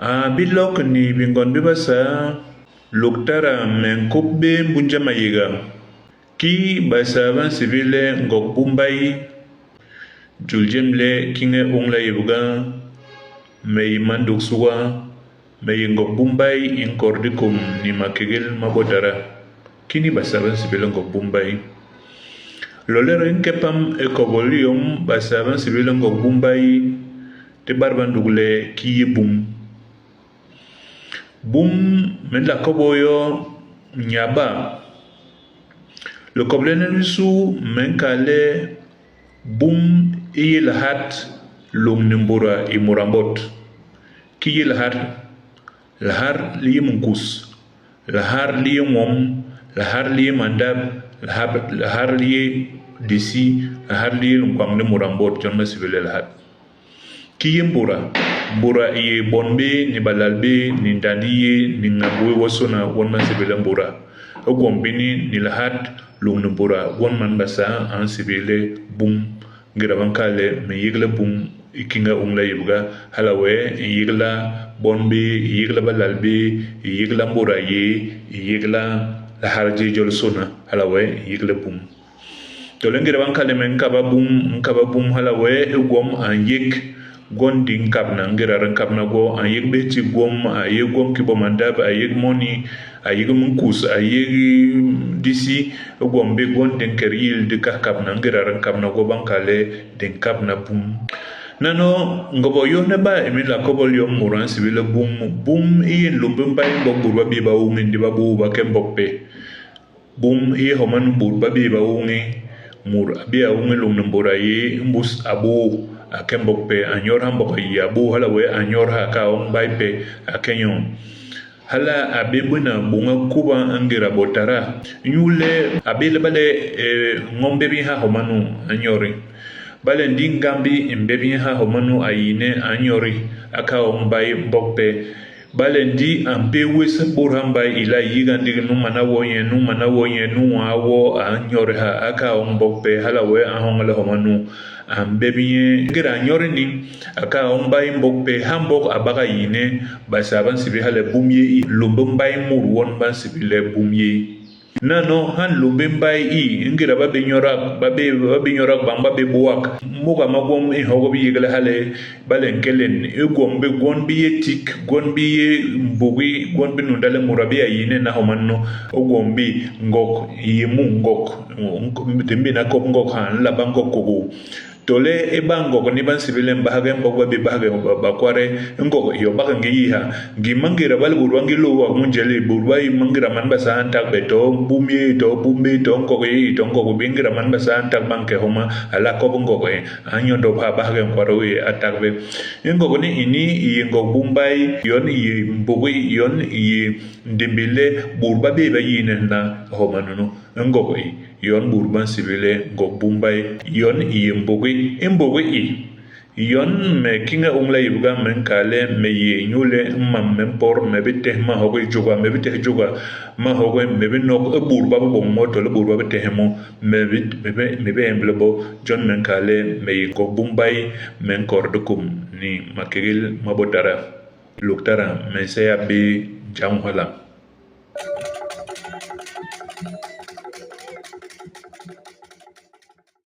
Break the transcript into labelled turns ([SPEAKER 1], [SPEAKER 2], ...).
[SPEAKER 1] Bilok ni bingon bibasa luktara men kubbe bunja mayiga ki basa van sibile ngok bumbay juljemle kinge ongla yibuga may manduk suwa may ngok bumbay in kordikum ni makigil mabodara kini basa van sibile ngok bumbay lolero in kepam ekobolium basa van sibile ngok bumbay te barbandugle ki bum bum men la koboyo nyaba le koblene su men kale bum il hat lung nimbura imurambot ki il har lahar li munkus lahar li mom lahar li mandab lahar li disi lahar li lungkwang ni murambot jonna sibele lahat ki mbura iye bonbe ni balalbe ni dandiye ni ngabwe wasona wonman sibele mbura ogombini ni lahat lung mbura wonman basa an sibele bum ngiraban kale me yigla bum ikinga ungla yibga halawe yigla bonbe yigla balalbe yigla mbura ye yigla laharji jolsona halawe yigla bum to ngiraban kale men kaba bum halawe egom an yik gonding kapna ngiraran kapna go an yek beti gom a yek gom ki bomandab a yek moni a yek munkus a yek disi gom be gonding keril de kapna ngiraran kapna go bankale den kapna bum nano ngobo yo ne ba emi la kobol yo muran sibile bum yin lumbum bay mbok burba bi ba ungin di babu ba kembokpe bum yi homan burba bi ba ungi mur bi a ungi lum mbura yi mbus abu akembok pe anyor hambok ya bu hala we anyor ha ka on bay pe akenyon hala abebuna bunga kuba angira botara nyule abele bale ngombe bi ha homanu anyori bale ndingambi imbebi ha homanu ayine anyori aka on bay bokpe bale ndi ambe wese burhamba ila yiga ndigi numana woye nu awo anyori ha aka on bokpe hala we ahongala homanu ambebiye ngira nyorini aka ombay mbokpe hambok abaga yine basaban sibi hale bumye lumbay mur won ban sibi le bumye nano han lumbay ngira babe nyorak bamba be buak muga magom hogo bi yigale hale balen kelen egom be gon bi yetik gon bi mbugi gon bi nundale murabiya yine na homanno ogom bi ngok yimu ngok tembi na kop ngok han la bangok ko tole e bango ko ni ban sibile mbahaga mbogwa be bahaga bakware ngo yo baga ngiha ngimangira bal burwangi lo wa munjele burwai mangira man basa antak beto bumye to bumbe to ngo bingira man basa antak banke homa ala ko ngo e anyo do ba bahaga kwaro e atak be ngo ni ini ngo bumbay yon yi mbugi yon yi ndembele burba be bayine na homa no ngo e yon burban sibile ngo bumbay yon yi mbugi imbogi yon me kinga ungla yibga men kale me ye nyule mam men por me bete ma hogo juga me bete juga ma hogo me be no burba bo moto le burba bete hemo me be emblobo jon men kale me ko bumbay men kordukum ni makegil mabotara luktara me se abi jamhala